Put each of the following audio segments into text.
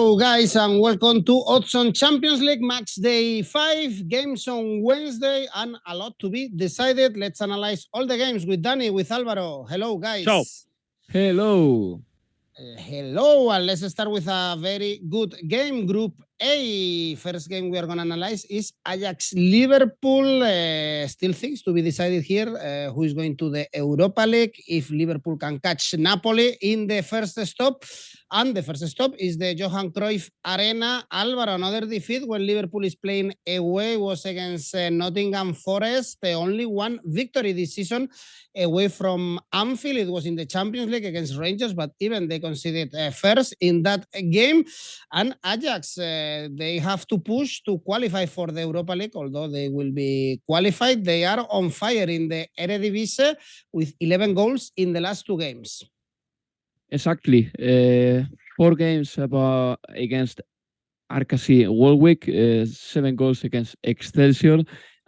Hello, guys, and welcome to Odds on Champions League match day 5. Games on Wednesday and a lot to be decided. Let's analyze all the games with Dani, with Alvaro. Hello, guys. Ciao. Hello. Hello, and let's start with a very good game. Group A. First game we are going to analyze is Ajax Liverpool. Still things to be decided here. Who is going to the Europa League? If Liverpool can catch Napoli in the first stop. And the first stop is the Johan Cruyff Arena. Alvaro, another defeat when Liverpool is playing away was against Nottingham Forest. The only one victory this season away from Anfield. It was in the Champions League against Rangers, but even they conceded first in that game. And Ajax, they have to push to qualify for the Europa League, although they will be qualified. They are on fire in the Eredivisie with 11 goals in the last 2 games. Exactly. 4 games against ACCA Walwick, 7 goals against Excelsior,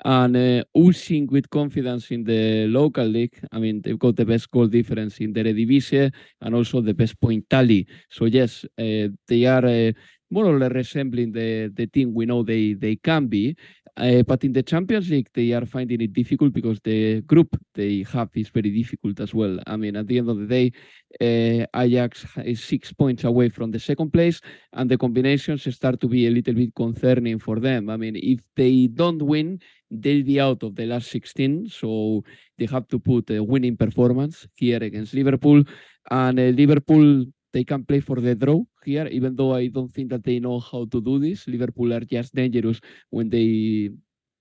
and oozing with confidence in the local league. I mean, they've got the best goal difference in the Eredivisie and also the best point tally. So yes, they are more or less resembling the team we know they can be. But in the Champions League, they are finding it difficult because the group they have is very difficult as well. I mean, at the end of the day, Ajax is 6 points away from the second place, and the combinations start to be a little bit concerning for them. I mean, if they don't win, they'll be out of the last 16, so they have to put a winning performance here against Liverpool. And Liverpool, they can play for the draw here, even though I don't think that they know how to do this. Liverpool are just dangerous when they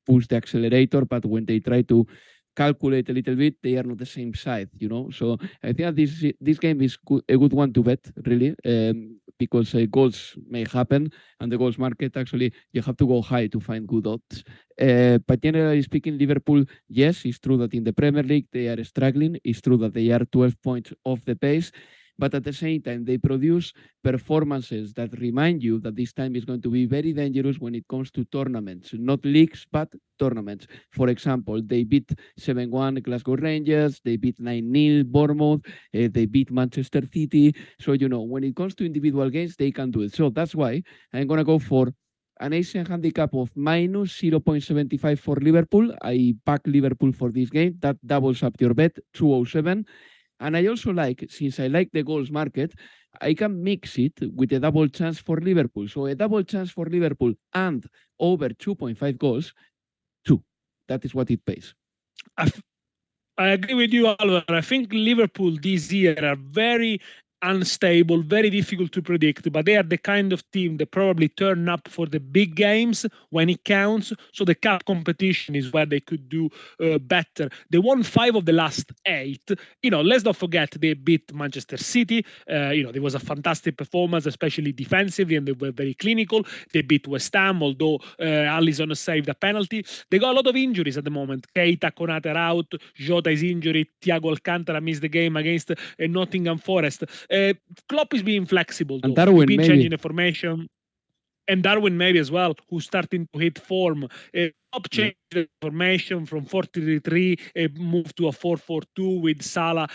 push the accelerator, but when they try to calculate a little bit, they are not the same side, you know. So I think that this game is a good one to bet, really, because goals may happen, and the goals market, actually, you have to go high to find good odds. But generally speaking, Liverpool, yes, it's true that in the Premier League they are struggling. It's true that they are 12 points off the pace. But at the same time, they produce performances that remind you that this time is going to be very dangerous when it comes to tournaments, not leagues, but tournaments. For example, they beat 7-1 Glasgow Rangers, they beat 9-0 Bournemouth, they beat Manchester City. So, you know, when it comes to individual games, they can do it. So that's why I'm going to go for an Asian handicap of minus 0.75 for Liverpool. I back Liverpool for this game. That doubles up your bet, 207. And I also like, since I like the goals market, I can mix it with a double chance for Liverpool. So a double chance for Liverpool and over 2.5 goals, 2. That is what it pays. I agree with you, Alvaro. I think Liverpool this year are very unstable, very difficult to predict, but they are the kind of team that probably turn up for the big games when it counts. So the cup competition is where they could do better. They won 5 of the last 8. You know, let's not forget they beat Manchester City. You know, there was a fantastic performance, especially defensively, and they were very clinical. They beat West Ham, although Alisson saved a penalty. They got a lot of injuries at the moment. Keita, Konate are out. Jota is injured. Thiago Alcantara missed the game against Nottingham Forest. Klopp is being flexible, though. And Darwin, been maybe. changing the formation. And Darwin maybe as well, who's starting to hit form. Klopp changed the formation from 4-3-3, moved to a 4-4-2 with Salah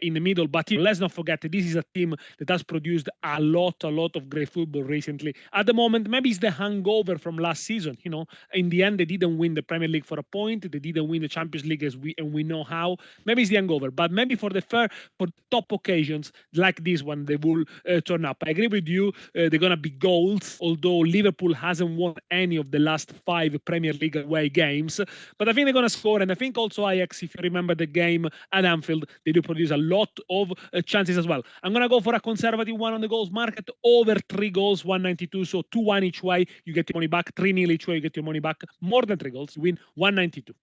in the middle. But let's not forget that this is a team that has produced a lot of great football recently. At the moment, maybe it's the hangover from last season. You know, in the end, they didn't win the Premier League for a point. They didn't win the Champions League, and we know how. Maybe it's the hangover, but maybe for top occasions like this one, they will turn up. I agree with you. They're gonna be goals, although Liverpool hasn't won any of the last 5 Premier League away games. But I think they're going to score. And I think also Ajax, if you remember the game at Anfield, they do produce a lot of chances as well. I'm going to go for a conservative one on the goals market, over 3 goals, 192. So 2-1 each way, you get your money back. 3-0 each way, you get your money back. More than 3 goals, you win 192.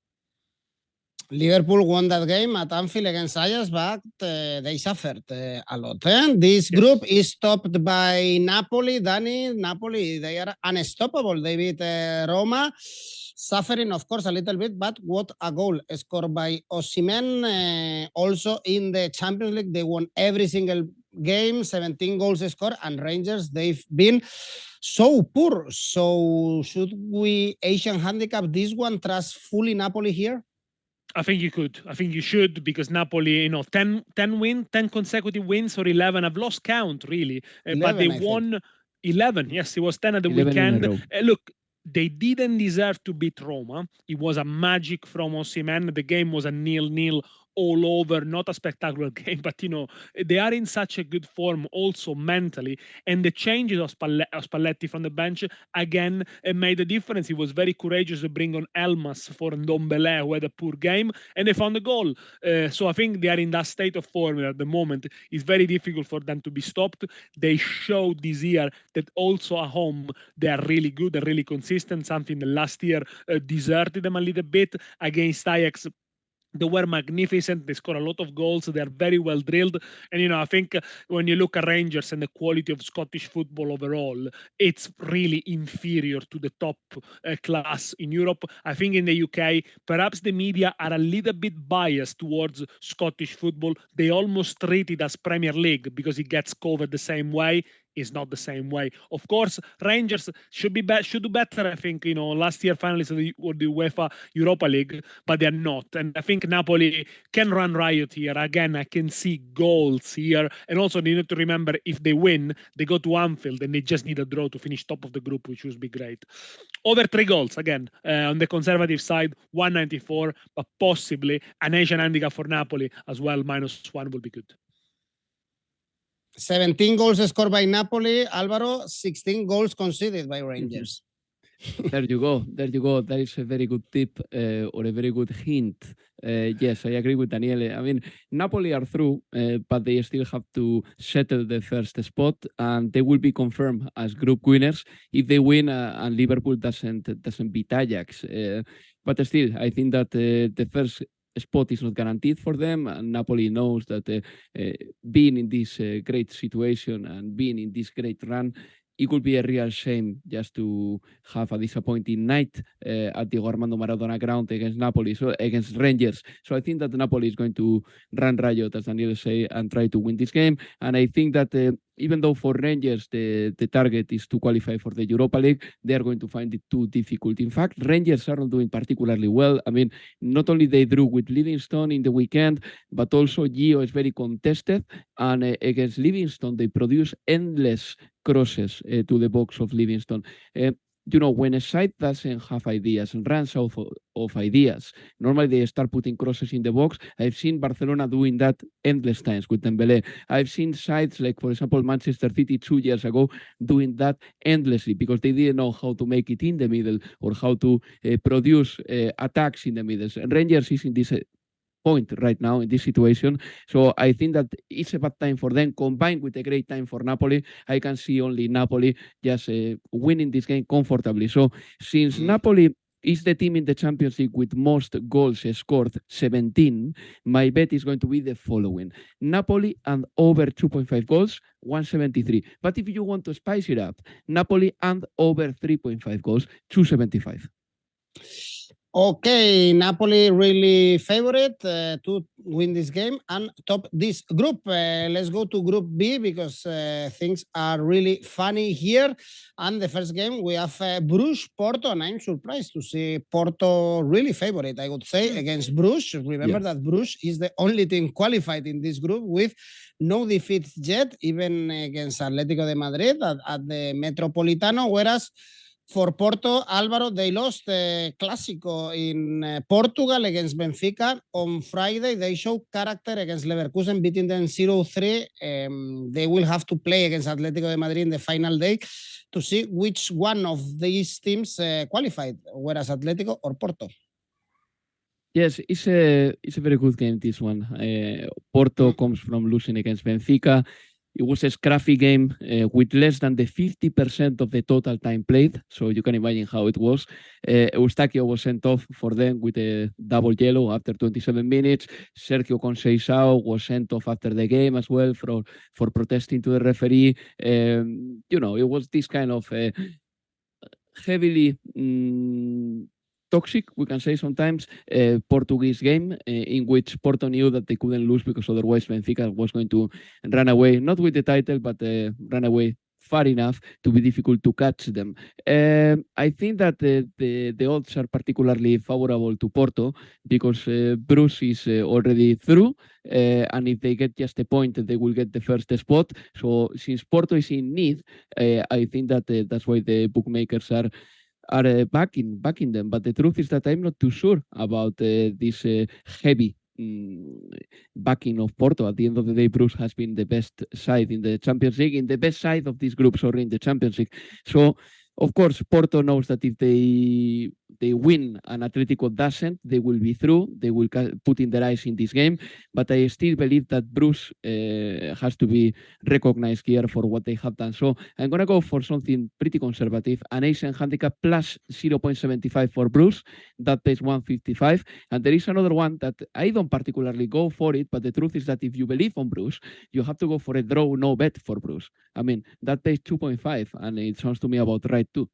Liverpool won that game at Anfield against Ajax, but they suffered a lot. This group is topped by Napoli. Dani, Napoli, they are unstoppable. They beat Roma, suffering, of course, a little bit, but what a goal scored by Osimhen. Also in the Champions League, they won every single game, 17 goals scored, and Rangers, they've been so poor. So should we Asian handicap this one, trust fully Napoli here? I think you could. I think you should, because Napoli, you know, 10 consecutive wins or 11. I've lost count, really. 11, but they won 11, yes, it was 10 at the 11 in a weekend. row. Look, they didn't deserve to beat Roma. It was a magic from Osimhen. The game was a 0-0 all over, not a spectacular game, but they are in such a good form also mentally, and the changes of Spalletti from the bench again made a difference. He was very courageous to bring on Elmas for Ndombele, who had a poor game, and they found a goal. So I think they are in that state of form at the moment. It's very difficult for them to be stopped. They showed this year that also at home they are really good, they're really consistent, something that last year deserted them a little bit. Against Ajax, they were magnificent. They score a lot of goals. They are very well drilled. And, I think when you look at Rangers and the quality of Scottish football overall, it's really inferior to the top class in Europe. I think in the UK, perhaps the media are a little bit biased towards Scottish football. They almost treat it as Premier League because it gets covered the same way. Is not the same way. Of course, Rangers should do better. I think last year finalists of the UEFA Europa League, but they're not. And I think Napoli can run riot here. Again, I can see goals here. And also, they need to remember if they win, they go to Anfield and they just need a draw to finish top of the group, which would be great. Over 3 goals again on the conservative side, 194, but possibly an Asian handicap for Napoli as well. -1 will be good. 17 goals scored by Napoli, Alvaro, 16 goals conceded by Rangers. There you go. That is a very good tip or a very good hint. Yes, I agree with Daniele. I mean, Napoli are through, but they still have to settle the first spot, and they will be confirmed as group winners if they win and Liverpool doesn't beat Ajax. But still, I think that the first spot is not guaranteed for them, and Napoli knows that being in this great situation and being in this great run, it would be a real shame just to have a disappointing night at the Armando Maradona ground against Rangers. So I think that Napoli is going to run riot, as Daniele say, and try to win this game. And I think that even though for Rangers the target is to qualify for the Europa League, they are going to find it too difficult. In fact, Rangers are not doing particularly well. I mean, not only they drew with Livingston in the weekend, but also Gio is very contested. And against Livingston, they produce endless crosses to the box of Livingston. When a side doesn't have ideas and runs out of ideas, normally they start putting crosses in the box. I've seen Barcelona doing that endless times with Dembélé. I've seen sides like, for example, Manchester City 2 years ago doing that endlessly because they didn't know how to make it in the middle or how to produce attacks in the middle. And Rangers is in this point right now in this situation. So I think that it's a bad time for them combined with a great time for Napoli. I can see only Napoli just winning this game comfortably. So since Napoli is the team in the Champions League with most goals scored, 17, my bet is going to be the following. Napoli and over 2.5 goals, 173. But if you want to spice it up, Napoli and over 3.5 goals, 275. Okay, Napoli really favorite to win this game and top this group. Let's go to Group B because things are really funny here. And the first game, we have Brugge, Porto, and I'm surprised to see Porto really favorite, I would say, against Brugge. Remember that Brugge is the only team qualified in this group with no defeats yet, even against Atlético de Madrid at the Metropolitano, whereas for Porto, Alvaro, they lost the Clásico in Portugal against Benfica. On Friday, they showed character against Leverkusen, beating them 0-3. They will have to play against Atlético de Madrid in the final day to see which one of these teams qualified, whereas Atlético or Porto. Yes, it's a very good game, this one. Porto comes from losing against Benfica. It was a scruffy game with less than the 50% of the total time played. So you can imagine how it was. Eustáquio was sent off for them with a double yellow after 27 minutes. Sergio Conceição was sent off after the game as well for protesting to the referee. It was this kind of heavily toxic, we can say sometimes, Portuguese game in which Porto knew that they couldn't lose because otherwise Benfica was going to run away, not with the title, but run away far enough to be difficult to catch them. I think that the odds are particularly favorable to Porto because Bruce is already through, and if they get just a point, they will get the first spot. So since Porto is in need, I think that that's why the bookmakers are backing them. But the truth is that I'm not too sure about this heavy backing of Porto. At the end of the day, Bruce has been the best side in the Champions League, in the best side of this group, sorry, in the Champions League. So, of course, Porto knows that if they win and Atletico doesn't, they will be through. They will put in their eyes in this game. But I still believe that Bruce has to be recognized here for what they have done. So I'm going to go for something pretty conservative. An Asian handicap plus 0.75 for Bruce. That pays 155. And there is another one that I don't particularly go for it. But the truth is that if you believe on Bruce, you have to go for a draw, no bet for Bruce. I mean, that pays 2.5. And it sounds to me about right too.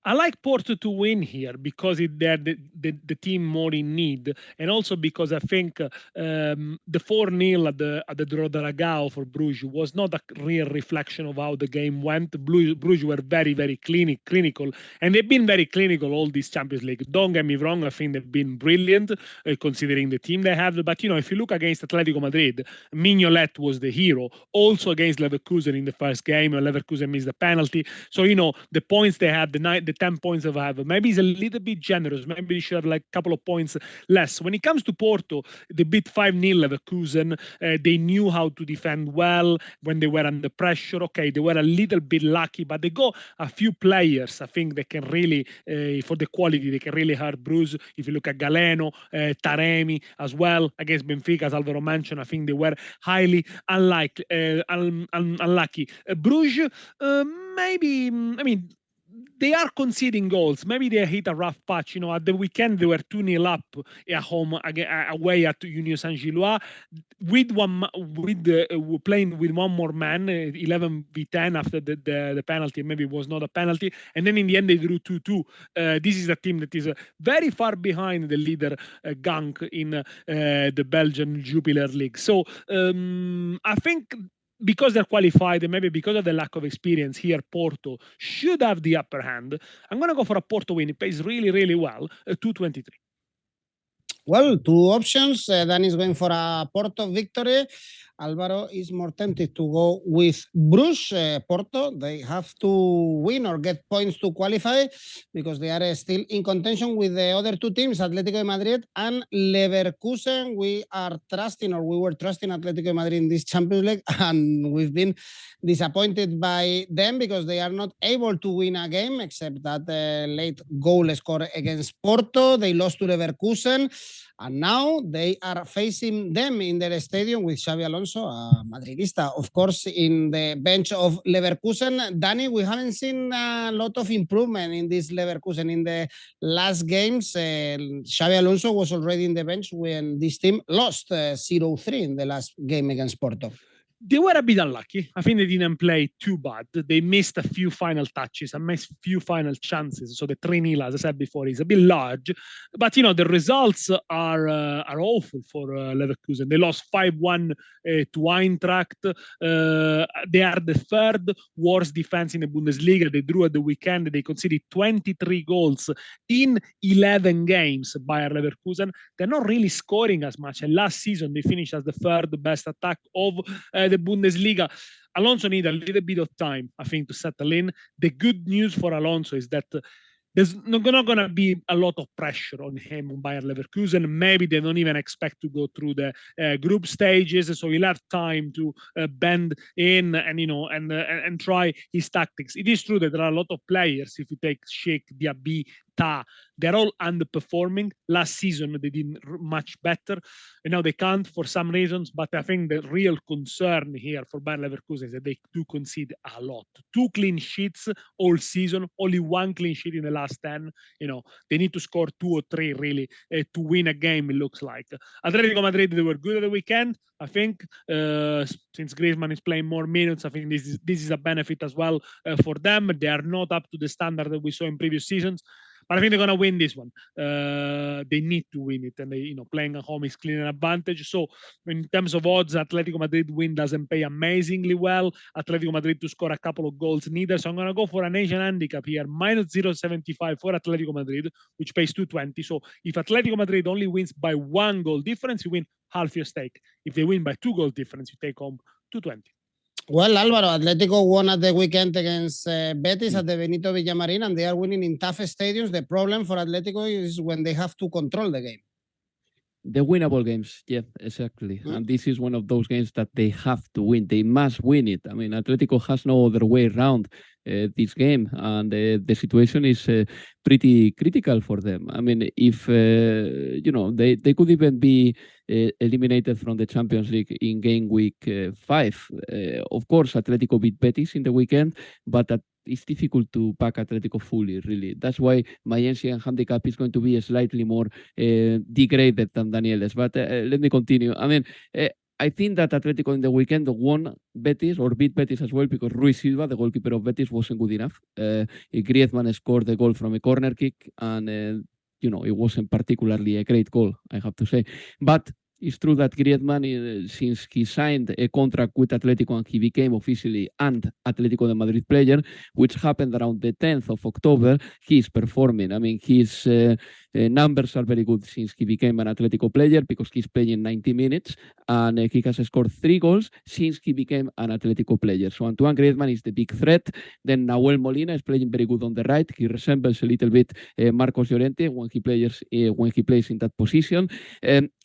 I like Porto to win here because they're the team more in need, and also because I think the 4-0 at the Draw Dragao for Brugge was not a real reflection of how the game went. Brugge were very, very clinical, and they've been very clinical all this Champions League. Don't get me wrong, I think they've been brilliant considering the team they have. But, you know, if you look against Atletico Madrid, Mignolet was the hero. Also against Leverkusen in the first game, Leverkusen missed the penalty. So, you know, the points they have, the 10 points they have, maybe it's a little bit generous. Maybe they should have like a couple of points less. When it comes to Porto, they beat 5-0 Leverkusen. They knew how to defend well when they were under pressure. Okay, they were a little bit lucky, but they got a few players, I think, they can really, for the quality, they can really hurt Bruce. If you look at Galeno, Taremi as well, against Benfica, as Alvaro mentioned, I think they were highly unlucky. Bruges, maybe, I mean, they are conceding goals. Maybe they hit a rough patch. You know, at the weekend they were 2-0 up at home away at Union Saint-Gilloise with playing with one more man, 11v10 after the penalty. Maybe it was not a penalty, and then in the end they drew 2-2. This is a team that is very far behind the leader Genk in the Belgian Jupiler League. So I think, because they're qualified and maybe because of the lack of experience here, Porto should have the upper hand. I'm going to go for a Porto win. It pays really, really well, 223. Well, two options. Dan is going for a Porto victory. Alvaro is more tempted to go with Bruges. Porto, they have to win or get points to qualify because they are still in contention with the other two teams, Atlético de Madrid and Leverkusen. We were trusting Atlético de Madrid in this Champions League, and we've been disappointed by them because they are not able to win a game except that late goal score against Porto. They lost to Leverkusen, and now they are facing them in their stadium with Xabi Alonso, a Madridista, of course, in the bench of Leverkusen. Dani, we haven't seen a lot of improvement in this Leverkusen in the last games. Xabi Alonso was already in the bench when this team lost 0-3 in the last game against Porto. They were a bit unlucky. I think they didn't play too bad. They missed a few final touches and missed a few final chances. So the 3-0, as I said before, is a bit large. But, you know, the results are awful for Leverkusen. They lost 5-1 to Eintracht. They are the third worst defense in the Bundesliga. They drew at the weekend. They conceded 23 goals in 11 games, Bayern Leverkusen. They're not really scoring as much. And last season, they finished as the third best attack of the Bundesliga. Alonso needs a little bit of time, I think, to settle in. The good news for Alonso is that there's not going to be a lot of pressure on him on Bayern Leverkusen. Maybe they don't even expect to go through the group stages, so he'll have time to bend in and, you know, and try his tactics. It is true that there are a lot of players. If you take Sheikh, Diaby, Ta, they're all underperforming. Last season they did much better, and now they can't for some reasons. But I think the real concern here for Bayern Leverkusen is that they do concede a lot. 2 clean sheets all season, only 1 clean sheet in the last 10. You know, they need to score 2 or 3 really to win a game, it looks like. Atletico Madrid, they were good at the weekend. I think since Griezmann is playing more minutes, I think this is a benefit as well for them. They are not up to the standard that we saw in previous seasons. But I think they're going to win this one. They need to win it, and they, playing at home is clearly an advantage. So in terms of odds, Atletico Madrid win doesn't pay amazingly well. Atletico Madrid to score a couple of goals neither. So I'm going to go for an Asian handicap here, minus 0.75 for Atletico Madrid, which pays 220. So if Atletico Madrid only wins by 1 goal difference, you win half your stake. If they win by 2 goal difference, you take home 220. Well, Alvaro, Atletico won at the weekend against Betis at the Benito Villamarín, and they are winning in tough stadiums. The problem for Atletico is when they have to control the game. The winnable games, yeah, exactly. And this is one of those games that they have to win. They must win it. I mean, Atletico has no other way around this game, and the situation is pretty critical for them. I mean, if they could even be eliminated from the Champions League in game week 5. Of course, Atletico beat Betis in the weekend, but it's difficult to back Atletico fully, really. That's why my NCN handicap is going to be slightly more degraded than Daniele's. But let me continue. I mean, I think that Atletico in the weekend won Betis or beat Betis as well because Rui Silva, the goalkeeper of Betis, wasn't good enough. Griezmann scored the goal from a corner kick, and it wasn't particularly a great goal, I have to say. But it's true that Griezmann, since he signed a contract with Atletico and he became officially an Atlético de Madrid player, which happened around the 10th of October, he's performing. I mean, his numbers are very good since he became an Atletico player because he's playing 90 minutes and he has scored 3 goals since he became an Atletico player. So Antoine Griezmann is the big threat. Then Nahuel Molina is playing very good on the right. He resembles a little bit Marcos Llorente when he plays in that position.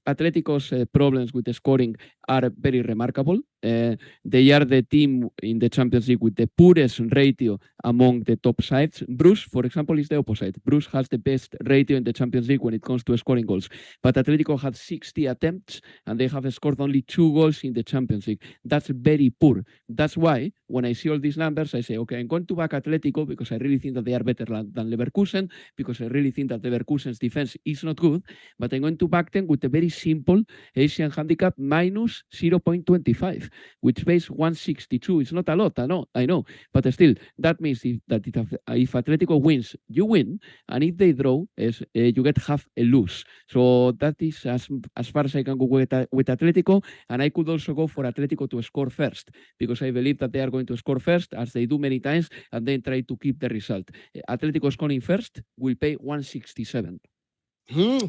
Atletico's problems with the scoring are very remarkable. They are the team in the Champions League with the poorest ratio among the top sides. Bruges, for example, is the opposite. Bruges has the best ratio in the Champions League when it comes to scoring goals. But Atletico had 60 attempts and they have scored only 2 goals in the Champions League. That's very poor. That's why when I see all these numbers, I say, okay, I'm going to back Atletico because I really think that they are better than Leverkusen, because I really think that Leverkusen's defense is not good, but I'm going to back them with a very simple Asian handicap minus 0.25, which pays 162. It's not a lot, I know, but still, that means if Atletico wins, you win, and if they draw, you get half a lose. So that is as far as I can go with Atletico, and I could also go for Atletico to score first, because I believe that they are going to score first, as they do many times, and then try to keep the result. Atletico scoring first will pay 167.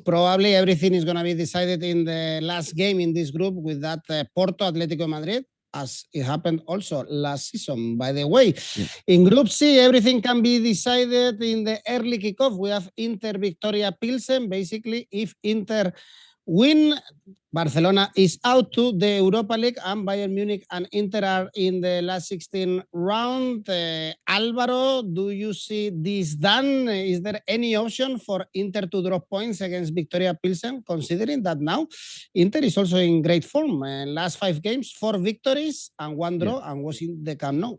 Probably everything is going to be decided in the last game in this group with that Porto Atlético Madrid, as it happened also last season, by the way. Yeah. In Group C, everything can be decided in the early kickoff. We have Inter Viktoria Plzen. Basically, if Inter win, Barcelona is out to the Europa League, and Bayern Munich and Inter are in the last 16 round. Alvaro, do you see this done? Is there any option for Inter to drop points against Viktoria Plzen, considering that now Inter is also in great form? Last 5 games, 4 victories and 1 draw, and was in the Camp Nou.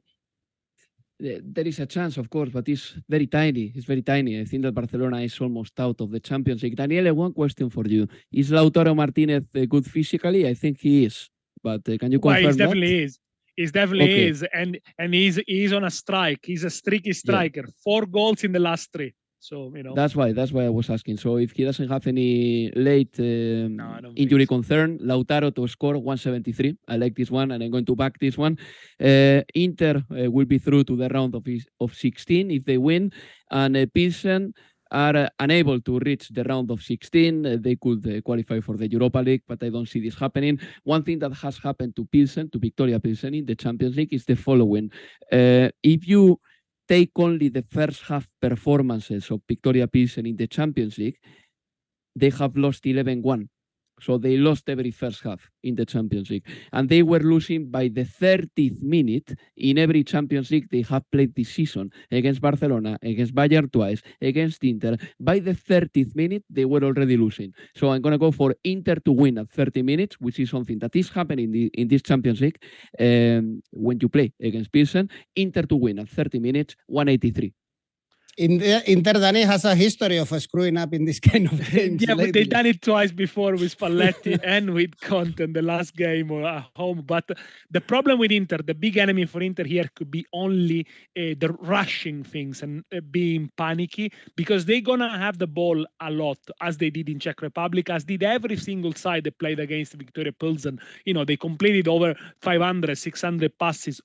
There is a chance, of course, but it's very tiny. It's very tiny. I think that Barcelona is almost out of the Champions League. Daniele, one question for you. Is Lautaro Martinez good physically? I think he is. But can you confirm that? He definitely is. He definitely is. And he's on a strike. He's a streaky striker. Yeah. 4 goals in the last 3. So, That's why I was asking. So if he doesn't have any late injury concern, Lautaro to score 173. I like this one, and I'm going to back this one. Inter will be through to the round of 16 if they win, and Pilsen are unable to reach the round of 16. They could qualify for the Europa League, but I don't see this happening. One thing that has happened to Pilsen, to Viktoria Plzen in the Champions League, is the following. If you take only the first half performances of Viktoria Plzen in the Champions League, they have lost 11-1. So they lost every first half in the Champions League. And they were losing by the 30th minute in every Champions League they have played this season. Against Barcelona, against Bayern twice, against Inter. By the 30th minute, they were already losing. So I'm going to go for Inter to win at 30 minutes, which is something that is happening in this Champions League when you play against Pilsen. Inter to win at 30 minutes, 183. Inter Dani has a history of screwing up in this kind of games. Yeah, but lately. they've done it twice before with Spalletti and with Conte in the last game or at home. But the problem with Inter, the big enemy for Inter here could be only the rushing things and being panicky, because they're gonna have the ball a lot, as they did in Czech Republic, as did every single side they played against Viktoria Plzen. You know, they completed over 500, 600 passes,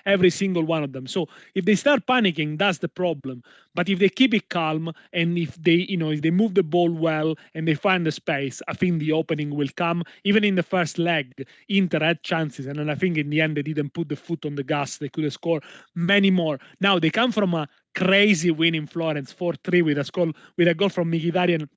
every single one of them. So if they start panicking, that's the problem. But if they keep it calm, and if they, if they move the ball well and they find the space, I think the opening will come. Even in the first leg, Inter had chances, and then I think in the end they didn't put the foot on the gas. They could have scored many more. Now they come from a crazy win in Florence, 4-3 with a goal from Mkhitaryan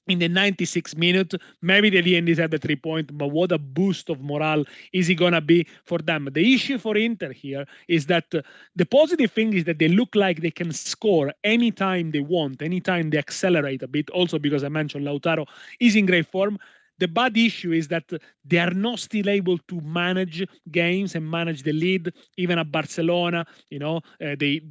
in the 96th minute. Maybe they didn't deserve the 3 point, but what a boost of morale is it gonna be for them? The issue for Inter here is that the positive thing is that they look like they can score anytime they want, anytime they accelerate a bit. Also because I mentioned Lautaro is in great form. The bad issue is that they are not still able to manage games and manage the lead. Even at Barcelona, they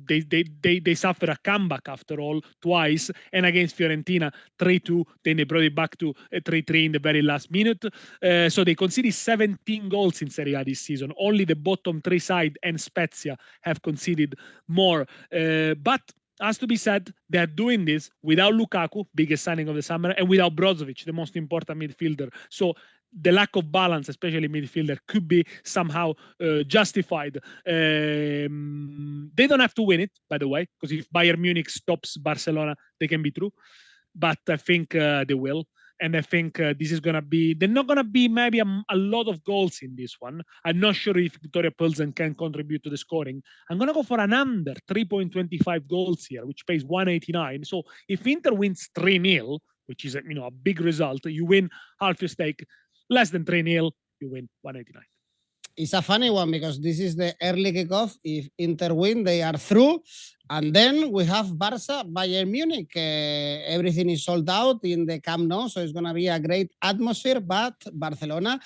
suffer a comeback after all twice, and against Fiorentina 3-2, then they brought it back to 3-3 in the very last minute. So they conceded 17 goals in Serie A this season. Only the bottom three side and Spezia have conceded more. But has to be said, they're doing this without Lukaku, biggest signing of the summer, and without Brozovic, the most important midfielder. So the lack of balance, especially midfielder, could be somehow justified. They don't have to win it, by the way, because if Bayern Munich stops Barcelona, they can be through. But I think they will. And I think this is going to be, they're not going to be maybe a lot of goals in this one. I'm not sure if Viktoria Plzen can contribute to the scoring. I'm going to go for an under 3.25 goals here, which pays 189. So if Inter wins 3-0, which is a big result, you win half your stake. Less than 3-0, you win 189. It's a funny one because this is the early kickoff. If Inter win, they are through. And then we have Barca, Bayern Munich. Everything is sold out in the Camp Nou, so it's going to be a great atmosphere. But Barcelona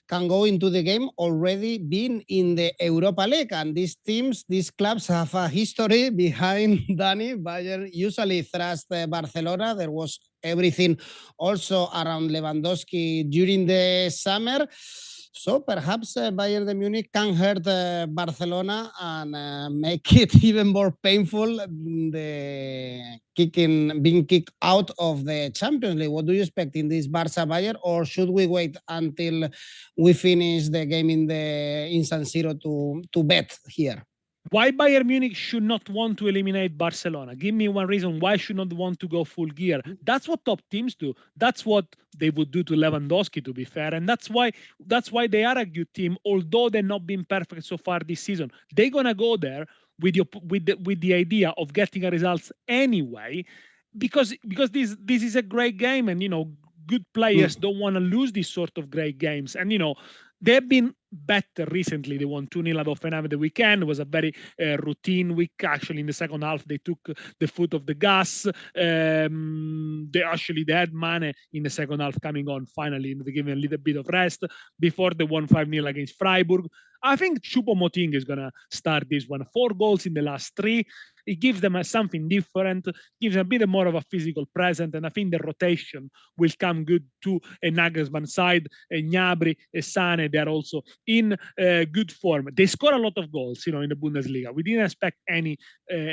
can go into the game already being in the Europa League. And these teams, these clubs have a history behind Dani. Bayern usually thrust Barcelona. There was everything also around Lewandowski during the summer. So perhaps Bayern Munich can hurt Barcelona and make it even more painful, being kicked out of the Champions League. What do you expect in this Barca Bayern, or should we wait until we finish the game in San Siro to bet here? Why Bayern Munich should not want to eliminate Barcelona? Give me one reason why should not want to go full gear. That's what top teams do. That's what they would do to Lewandowski, to be fair. And that's why they are a good team, although they've not been perfect so far this season. They're gonna go there with the idea of getting a results anyway, because this is a great game, and good players don't want to lose these sort of great games. And they've been better recently. They won 2-0 at Hoffenheim the weekend. It was a very routine week. Actually, in the second half, they took the foot off the gas. They had Mane in the second half coming on finally. They gave him a little bit of rest before they won 5-0 against Freiburg. I think Choupo-Moting is going to start this one. 4 goals in the last 3. It gives them something different, gives them a bit more of a physical presence, and I think the rotation will come good to a Nagelsmann side. Gnabry, Sane, they are also in good form. They score a lot of goals, in the Bundesliga. We didn't expect any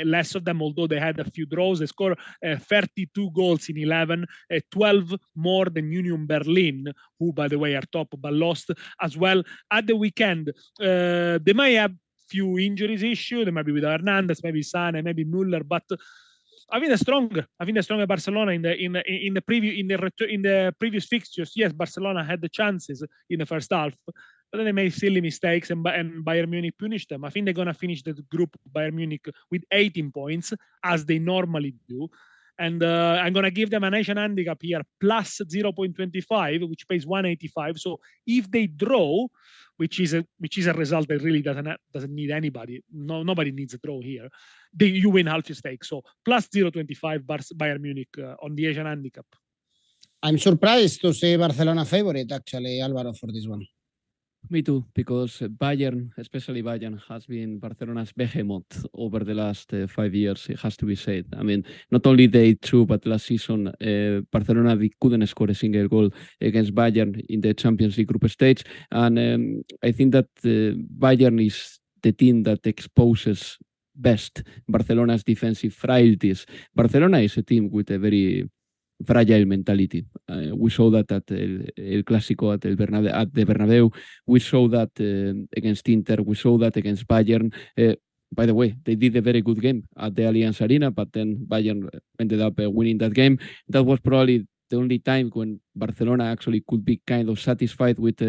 less of them, although they had a few draws. They score 32 goals in 11, 12 more than Union Berlin, who, by the way, are top but lost as well at the weekend. They might have few injuries issue. They might be with Hernandez, maybe Sane, maybe Müller, but I think they're stronger. I think they're stronger Barcelona in the previous fixtures. Yes, Barcelona had the chances in the first half, but then they made silly mistakes, and Bayern Munich punished them. I think they're gonna finish the group Bayern Munich with 18 points, as they normally do. And I'm going to give them a nation handicap here, plus 0.25, which pays 185. So if they draw, which is a result that really doesn't need anybody. Nobody needs a draw here. You win half your stake. So plus 0.25 Bayern Munich on the Asian handicap. I'm surprised to see Barcelona favorite, actually, Alvaro, for this one. Me too, because Bayern, especially Bayern, has been Barcelona's behemoth over the last 5 years. It has to be said. I mean, not only they two, but last season, Barcelona couldn't score a single goal against Bayern in the Champions League group stage. And I think that Bayern is the team that exposes best Barcelona's defensive frailties. Barcelona is a team with a very fragile mentality. We saw that at El Clásico at the Bernabeu. We saw that against Inter. We saw that against Bayern. By the way, they did a very good game at the Allianz Arena, but then Bayern ended up winning that game. That was probably the only time when Barcelona actually could be kind of satisfied with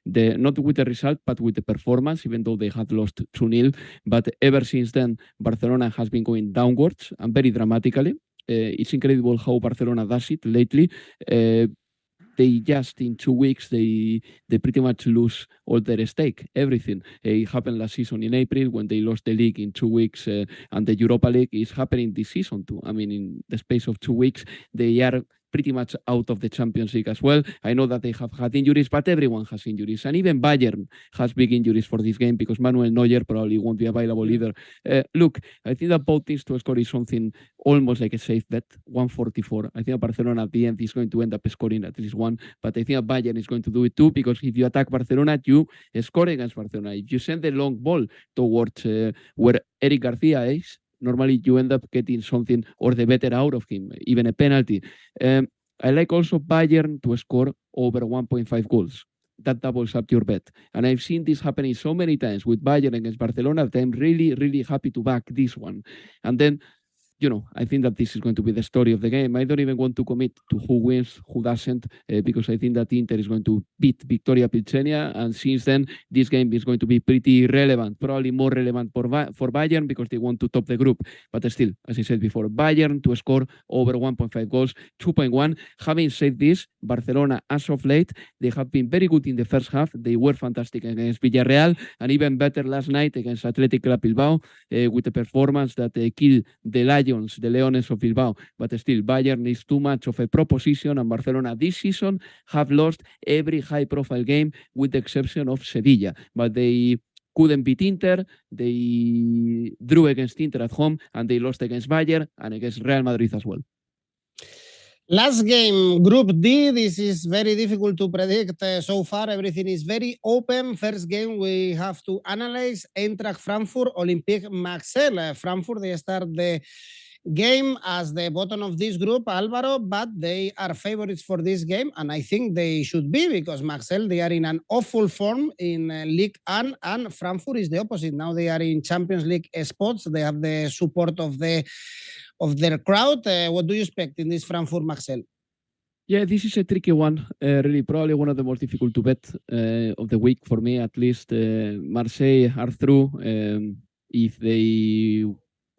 not with the result, but with the performance, even though they had lost 2-0. But ever since then, Barcelona has been going downwards and very dramatically. It's incredible how Barcelona does it lately. They just in 2 weeks they pretty much lose all their stake, everything. It happened last season in April when they lost the league in 2 weeks, and the Europa League is happening this season too. I mean, in the space of 2 weeks, they are pretty much out of the Champions League as well. I know that they have had injuries, but everyone has injuries. And even Bayern has big injuries for this game because Manuel Neuer probably won't be available either. Look, I think that both teams to score is something almost like a safe bet, 144. I think Barcelona at the end is going to end up scoring at least one, but I think Bayern is going to do it too, because if you attack Barcelona, you score against Barcelona. If you send the long ball towards where Eric Garcia is, normally you end up getting something or the better out of him, even a penalty. I like also Bayern to score over 1.5 goals. That doubles up your bet. And I've seen this happening so many times with Bayern against Barcelona that I'm really, really happy to back this one. And then, you know, I think that this is going to be the story of the game. I don't even want to commit to who wins, who doesn't, because I think that Inter is going to beat Viktoria Plzen, and since then, this game is going to be pretty relevant, probably more relevant for Bayern because they want to top the group. But still, as I said before, Bayern to score over 1.5 goals, 2.1. Having said this, Barcelona, as of late, they have been very good in the first half. They were fantastic against Villarreal, and even better last night against Atlético Bilbao, with a performance that killed the Leones of Bilbao. But still, Bayern is too much of a proposition, and Barcelona this season have lost every high-profile game with the exception of Sevilla. But they couldn't beat Inter, they drew against Inter at home, and they lost against Bayern and against Real Madrid as well. Last game, Group D. This is very difficult to predict so far. Everything is very open. First game, we have to analyze Eintracht Frankfurt, Olympique Marseille. Frankfurt, they start the game as the bottom of this group, Alvaro, but they are favorites for this game, and I think they should be, because Marseille, they are in an awful form in Ligue 1, and Frankfurt is the opposite. Now they are in Champions League spots. They have the support of their crowd. What do you expect in this Frankfurt-Marseille? Yeah, this is a tricky one. Really, probably one of the most difficult to bet of the week for me, at least. Marseille are through. If they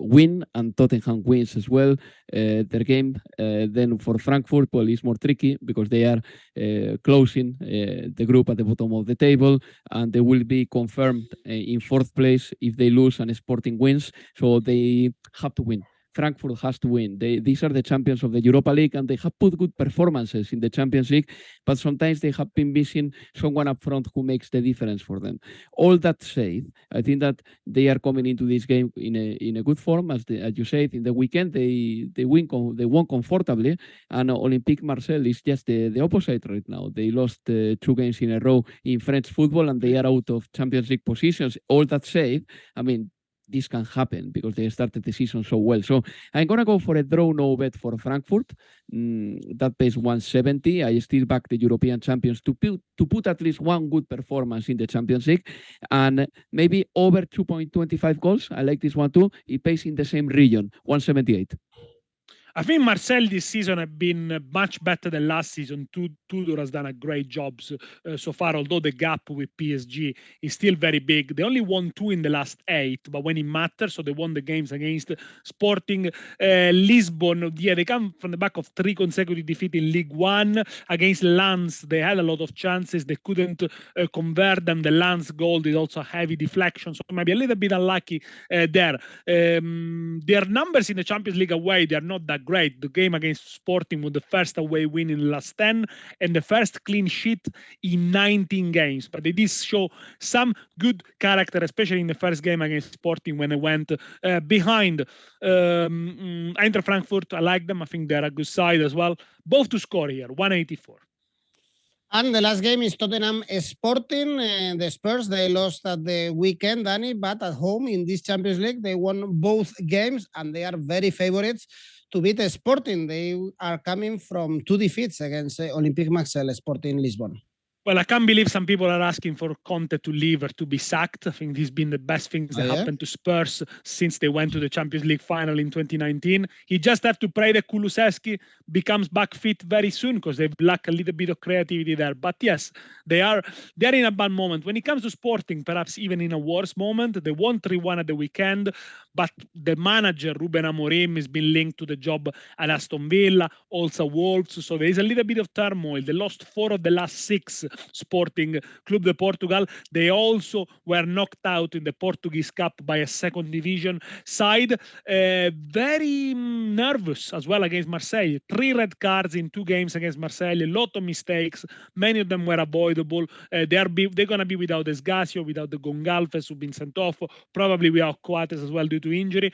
win and Tottenham wins as well their game, then for Frankfurt, well, it's more tricky because they are closing the group at the bottom of the table, and they will be confirmed in fourth place if they lose and Sporting wins. So they have to win. Frankfurt has to win. These are the champions of the Europa League, and they have put good performances in the Champions League, but sometimes they have been missing someone up front who makes the difference for them. All that said, I think that they are coming into this game in a good form, as you said. In the weekend, they won comfortably, and Olympique Marseille is just the opposite right now. They lost 2 games in a row in French football, and they are out of Champions League positions. All that said, I mean, this can happen because they started the season so well. So I'm going to go for a draw no bet for Frankfurt. That pays 170. I still back the European champions to put at least one good performance in the Champions League, and maybe over 2.25 goals. I like this one too. It pays in the same region, 178. I think Marseille this season have been much better than last season. Tudor has done a great job so far, although the gap with PSG is still very big. They only won 2 in the last 8, but when it matters, so they won the games against Sporting Lisbon. Yeah, they come from the back of 3 consecutive defeats in League 1. Against Lens, they had a lot of chances. They couldn't convert them. The Lens goal is also a heavy deflection, so maybe a little bit unlucky there. Their numbers in the Champions League away, they are not that that great. The game against Sporting was the first away win in the last 10 and the first clean sheet in 19 games. But they did show some good character, especially in the first game against Sporting when they went behind Eintracht Frankfurt. I like them. I think they're a good side as well. Both to score here, 184. And the last game is Tottenham Sporting. The Spurs, they lost at the weekend, Dani, but at home in this Champions League, they won both games and they are very favorites to beat Sporting. They are coming from 2 defeats against Olympique Marseille, Sporting Lisbon. Well, I can't believe some people are asking for Conte to leave or to be sacked. I think this has been the best things that happened to Spurs since they went to the Champions League final in 2019. He just have to pray that Kulusevski becomes back fit very soon because they've lacked a little bit of creativity there. But yes, they're in a bad moment. When it comes to Sporting, perhaps even in a worse moment. They won 3-1 at the weekend, but the manager, Ruben Amorim, has been linked to the job at Aston Villa, also Wolves. So there is a little bit of turmoil. They lost 4 of the last 6 Sporting Club de Portugal. They also were knocked out in the Portuguese Cup by a second division side. Very nervous as well against Marseille. 3 red cards in 2 games against Marseille. A lot of mistakes. Many of them were avoidable. They're going to be without Esgasio, without the Gonçalves who've been sent off, probably without Coates as well due to injury.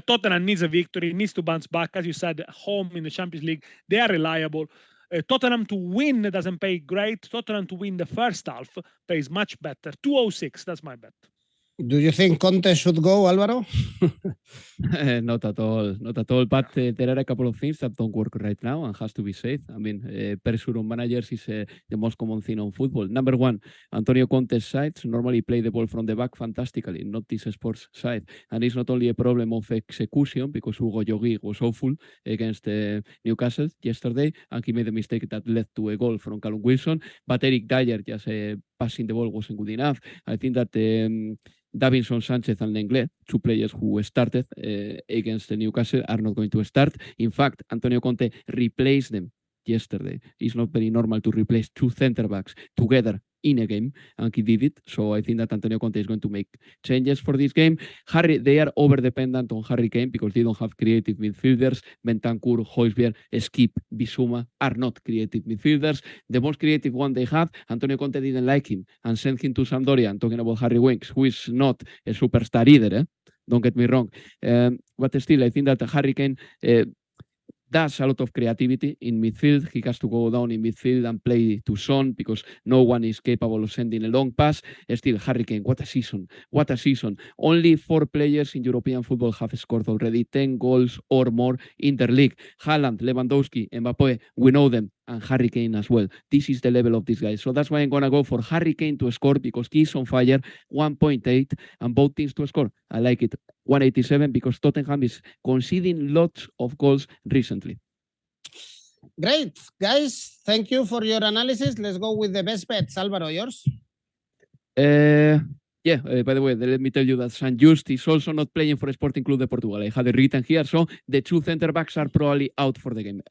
Tottenham needs a victory, needs to bounce back. As you said, home in the Champions League, they are reliable. Tottenham to win doesn't pay great. Tottenham to win the first half pays much better. 206, that's my bet. Do you think Conte should go, Alvaro? Not at all, not at all. But there are a couple of things that don't work right now and has to be said. I mean, pressure on managers is the most common thing on football. Number one, Antonio Conte's sides normally play the ball from the back fantastically, not this sports side. And it's not only a problem of execution because Hugo Lloris was awful against Newcastle yesterday and he made a mistake that led to a goal from Callum Wilson. But Eric Dyer just passing the ball wasn't good enough. I think that Davinson Sanchez and Lenglet, 2 players who started against Newcastle, are not going to start. In fact, Antonio Conte replaced them yesterday. It's not very normal to replace 2 centre-backs together in a game, and he did it. So I think that Antonio Conte is going to make changes for this game. They are over-dependent on Harry Kane because they don't have creative midfielders. Bentancur, Højbjerg, Skip, Bissouma are not creative midfielders. The most creative one they had, Antonio Conte didn't like him and sent him to Sampdoria. I'm talking about Harry Winks, who is not a superstar either. Don't get me wrong. But still, I think that Harry Kane does a lot of creativity in midfield. He has to go down in midfield and play to Son because no one is capable of sending a long pass. Still, Harry Kane, what a season. What a season. Only 4 players in European football have scored already 10 goals or more in their league. Haaland, Lewandowski, Mbappé, we know them, and Harry Kane as well. This is the level of this guy. So that's why I'm going to go for Harry Kane to score because he's on fire, 1.8, and both teams to score. I like it. 187 because Tottenham is conceding lots of goals recently. Great, guys. Thank you for your analysis. Let's go with the best bets. Alvaro, yours? By the way, let me tell you that San Just is also not playing for Sporting Club de Portugal. I had it written here, so the 2 centre-backs are probably out for the game.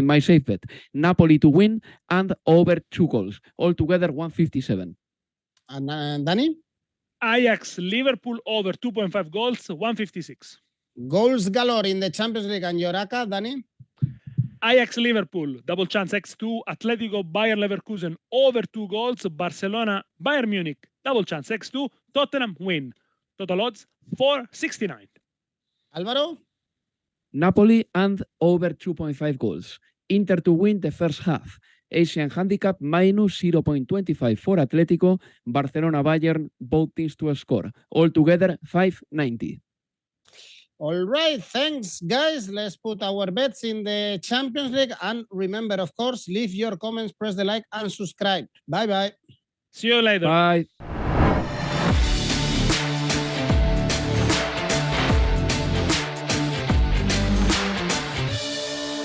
My safe bet, Napoli to win and over 2 goals. Altogether, 157. And Dani? Ajax, Liverpool over 2.5 goals, 156. Goals galore in the Champions League and your ACCA, Dani? Ajax, Liverpool, double chance X2. Atlético, Bayern Leverkusen over 2 goals. Barcelona, Bayern Munich, double chance X2. Tottenham win. Total odds 469. Alvaro? Napoli and over 2.5 goals. Inter to win the first half. Asian handicap minus 0.25 for Atlético. Barcelona, Bayern, both teams to score. Altogether 590. All right, thanks, guys. Let's put our bets in the Champions League. And remember, of course, leave your comments, press the like, and subscribe. Bye-bye. See you later. Bye.